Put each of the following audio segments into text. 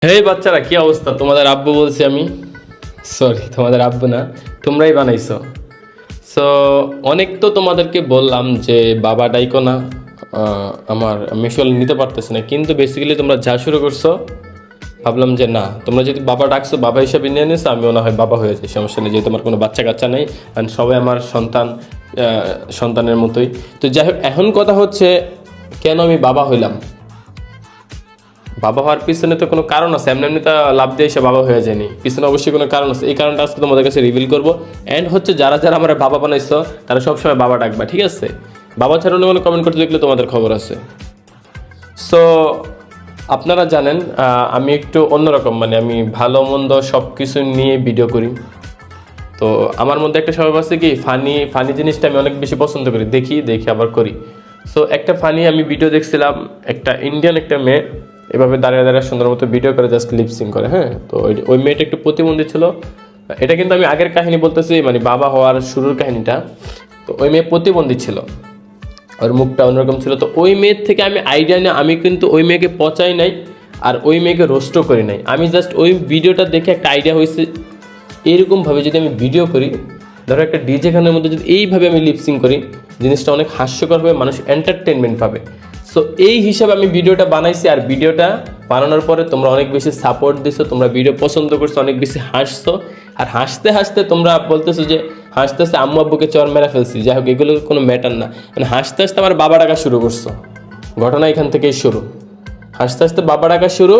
হেই বাচ্চারা, কি অবস্থা? তোমাদের আব্বু বলছি আমি। সরি, তোমাদের আব্বু না, তোমরাই বানাইছো। সো অনেক তো তোমাদেরকে বললাম যে বাবা ডাইকো না, আমার আমি আসলে নিতে পারতেছি না, কিন্তু বেসিক্যালি তোমরা যা শুরু করছো, ভাবলাম যে না, তোমরা যদি বাবা ডাকছো, বাবা হিসাবে নিয়ে নিছো, আমিও না হয় বাবা হয়ে যাই, সমস্যা নেই, যেহেতু আমার কোনো বাচ্চা কাচ্চা নেই, কারণ সবাই আমার সন্তানের মতোই। তো যাই হোক, এখন কথা হচ্ছে কেন আমি বাবা হইলাম। বাবা হওয়ার পিছনে তো কোনো কারণ আছে, এমনি এমনি তো লাভ দিয়ে এসে বাবা হয়ে যায়নি, পিছনে অবশ্যই কোনো কারণ আছে। এই কারণটা আজকে তোমাদের কাছে রিভিল করবো। অ্যান্ড হচ্ছে যারা যারা আমার বাবা বানাইছো, তারা সবসময় বাবা ডাকবা, ঠিক আছে? বাবা ছাড়া অন্য কোনো কমেন্ট করতে দেখলে তোমাদের খবর আছে। সো আপনারা জানেন আমি একটু অন্যরকম, মানে আমি ভালো মন্দ সব কিছু নিয়ে ভিডিও করি। তো আমার মধ্যে একটা স্বভাব আছে কি, ফানি ফানি জিনিসটা আমি অনেক বেশি পছন্দ করি, দেখি দেখি আবার করি। সো একটা ফানি আমি ভিডিও দেখছিলাম, একটা ইন্ডিয়ান একটা মেয়ে এভাবে দাঁড়িয়ে দাঁড়িয়ে সুন্দর মতো ভিডিও করে, জাস্ট লিপসিং করে। হ্যাঁ, তো ওই মেয়েটা একটু প্রতিবন্ধী ছিল। এটা কিন্তু আমি আগের কাহিনী বলতেছি, মানে বাবা হওয়ার শুরুর কাহিনীটা। তো ওই মেয়ে প্রতিবন্ধী ছিল, ওর মুখটা অন্যরকম ছিল। তো ওই মেয়ের থেকে আমি আইডিয়া নিয়ে, আমি কিন্তু ওই মেয়েকে পচাই নাই আর ওই মেয়েকে রোস্টও করি নাই, আমি জাস্ট ওই ভিডিওটা দেখে একটা আইডিয়া হয়েছে, এইরকমভাবে যদি আমি ভিডিও করি, ধরো একটা ডিজে গানের মধ্যে যদি এইভাবে আমি লিপসিং করি, জিনিসটা অনেক হাস্যকর হবে, মানুষ এন্টারটেনমেন্ট পাবে। সো এই হিসাবে আমি ভিডিওটা বানাইছি। আর ভিডিওটা বানানোর পরে তোমরা অনেক বেশি সাপোর্ট দিছো, তোমরা ভিডিও পছন্দ করছো, অনেক বেশি হাসছো। আর হাসতে হাসতে তোমরা বলতেছো যে হাসতে হাসতে আম্মু আব্বুকে চর মেরা ফেলছি। যাই হোক, এগুলো কোনো ম্যাটার না, মানে হাসতে হাসতে আমার বাবা ডাকা শুরু করছো। ঘটনা এখান থেকেই শুরু, হাসতে হাসতে বাবা ডাকা শুরু।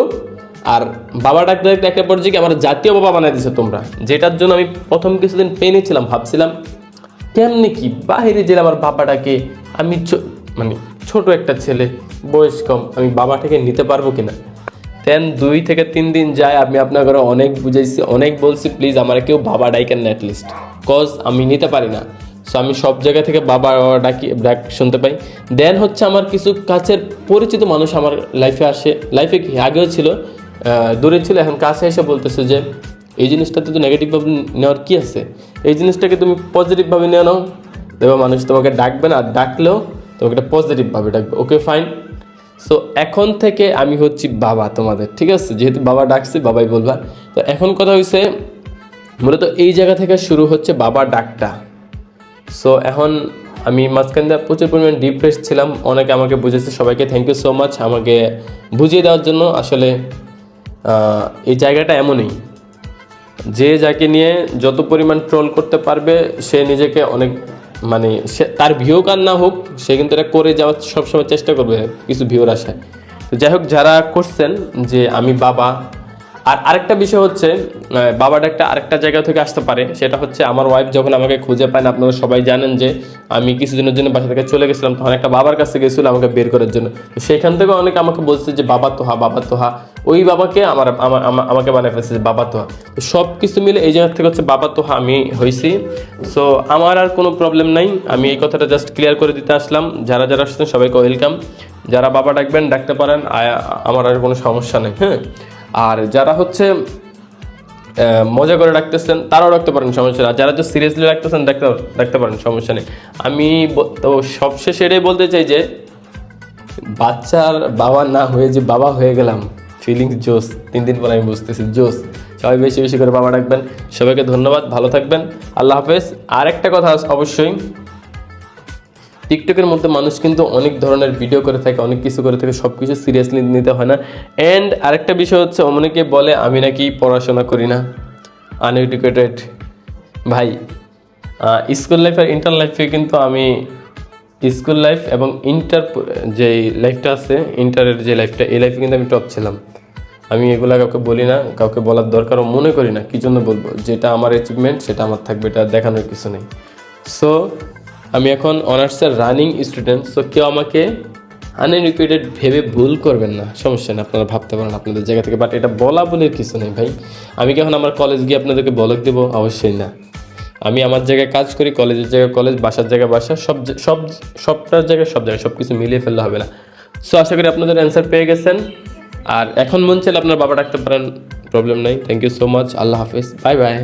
আর বাবা ডাকতে ডাকতে একটা পর্যায়ে আমার জাতীয় বাবা বানাই দিছো তোমরা, যেটার জন্য আমি প্রথম কিছুদিন পেনে ছিলাম, ভাবছিলাম কেমনি কি বাহিরে জেলে আমার বাবাটাকে, আমি মানে ছোট একটা ছেলে, বয়স কম, আমি বাবাটাকে নিতে পারবো কিনা। দেন 2 থেকে 3 দিন যায়, আমি আপনার ঘরে অনেক বুঝাইছি, অনেক বলছি প্লিজ আমার কেউ বাবা ডাইকেন না অ্যাটলিস্ট, কজ আমি নিতে পারি না। সো আমি সব জায়গা থেকে বাবা ডাক শুনতে পাই। দেন হচ্ছে আমার কিছু কাছের পরিচিত মানুষ আমার লাইফে আসে, লাইফে কি আগেও ছিল, দূরে ছিল, এখন কাছে এসে বলতেছে যে এই জিনিসটাতে তো নেগেটিভভাবে নেওয়ার কী আছে, এই জিনিসটাকে তুমি পজিটিভভাবে নিয়ে নাও, দেখো মানুষ তোমাকে ডাকবে না, আর ডাকলেও তোমাকে একটা পজিটিভভাবে ডাকবে। Okay fine. সো এখন থেকে আমি হচ্ছি বাবা তোমাদের, ঠিক আছে? যেহেতু বাবা ডাকছি, বাবাই বলবা। তো এখন কথা হয়েছে, মূলত এই জায়গা থেকে শুরু হচ্ছে বাবা ডাকটা। সো এখন আমি মাঝখান দিয়ে প্রচুর পরিমাণ ডিপ্রেস ছিলাম, অনেকে আমাকে বুঝেছে, সবাইকে থ্যাংক ইউ সো মাচ আমাকে বুঝিয়ে দেওয়ার জন্য। আসলে এই জায়গাটা এমনই, যে যাকে নিয়ে যত পরিমাণ ট্রোল করতে পারবে, সে নিজেকে অনেক, মানে সে তার ভিউ কার না হোক, সে কিন্তু এটা করে যাওয়ার সবসময় চেষ্টা করবে কিছু ভিউর আশায়। তো যাই হোক, যারা করছেন যে আমি বাবা, আর আরেকটা বিষয় হচ্ছে বাবাটা একটা আরেকটা জায়গা থেকে আসতে পারে, সেটা হচ্ছে আমার ওয়াইফ যখন আমাকে খুঁজে পায় না, আপনারা সবাই জানেন যে আমি কিছুদিনের জন্য বাসা থেকে চলে গেছিলাম, তখন একটা বাবার কাছে গেছিলো আমাকে বের করার জন্য। তো সেখান থেকে অনেকে আমাকে বলছে যে বাবা তোহা, বাবা তোহা, ওই বাবাকে আমাকে বানিয়ে ফেলছে বাবা তোহা। তো সব কিছু মিলে এই জায়গা থেকে হচ্ছে বাবা তোহা আমি হয়েছি। সো আমার আর কোনো প্রবলেম নাই, আমি এই কথাটা জাস্ট ক্লিয়ার করে দিতে আসলাম। যারা যারা আসছেন সবাইকে ওয়েলকাম, যারা বাবা ডাকবেন ডাকতে পারেন, আমার আর কোনো সমস্যা নেই। হ্যাঁ, আর যারা হচ্ছে মজা করে রাখতেছেন তারাও রাখতে পারেন, সমস্যা নেই। আর যারা তো সিরিয়াসলি রাখতেছেন রাখতে পারেন, সমস্যা নেই। আমি তো সবশেষে এটাই বলতে চাই যে বাচ্চার বাবা না হয়ে যে বাবা হয়ে গেলাম, ফিলিংস জোস। 3 দিন পর আমি বুঝতেছি জোস। সবাই বেশি বেশি করে বাবা ডাকবেন। সবাইকে ধন্যবাদ, ভালো থাকবেন, আল্লাহ হাফেজ। আর একটা কথা অবশ্যই, টিকটকের মধ্যে মানুষ কিন্তু অনেক ধরনের ভিডিও করে থাকে, অনেক কিছু করে থাকে, সব কিছু সিরিয়াসলি নিতে হয় না। অ্যান্ড আরেকটা বিষয় হচ্ছে, অনেকে বলে আমি নাকি পড়াশোনা করি না, আনএডুকেটেড। ভাই, স্কুল লাইফ আর ইন্টার লাইফে কিন্তু আমি, স্কুল লাইফ এবং ইন্টার যে লাইফটা আছে, ইন্টারের যে লাইফটা, এই লাইফে কিন্তু আমি টপ ছিলাম। আমি এগুলা কাউকে বলি না, কাউকে বলার দরকারও মনে করি না। কী জন্য বলবো? যেটা আমার অ্যাচিভমেন্ট সেটা আমার থাকবে, এটা দেখানোর কিছু নেই। সো আমি এখন অনার্সের রানিং স্টুডেন্ট। সো কেউ আমাকে আনএডুকেটেড ভেবে ভুল করবেন না, সমস্যা নেই, আপনারা ভাবতে পারেন আপনাদের জায়গা থেকে। বাট এটা বলা বলে কিছু নেই ভাই। আমি কি এখন আমার কলেজ গিয়ে আপনাদেরকে বলক দেবো? অবশ্যই না। আমি আমার জায়গায় কাজ করি, কলেজের জায়গায় কলেজ, বাসার জায়গায় বাসা, সবটার জায়গায় সব জায়গায় সব কিছু মিলিয়ে ফেললে হবে না। সো আশা করি আপনাদের অ্যান্সার পেয়ে গেছেন। আর এখন মন চাইলে আপনার বাবা ডাকতে পারেন, প্রবলেম নাই। থ্যাংক ইউ সো মাচ, আল্লাহ হাফেজ, বাই বাই।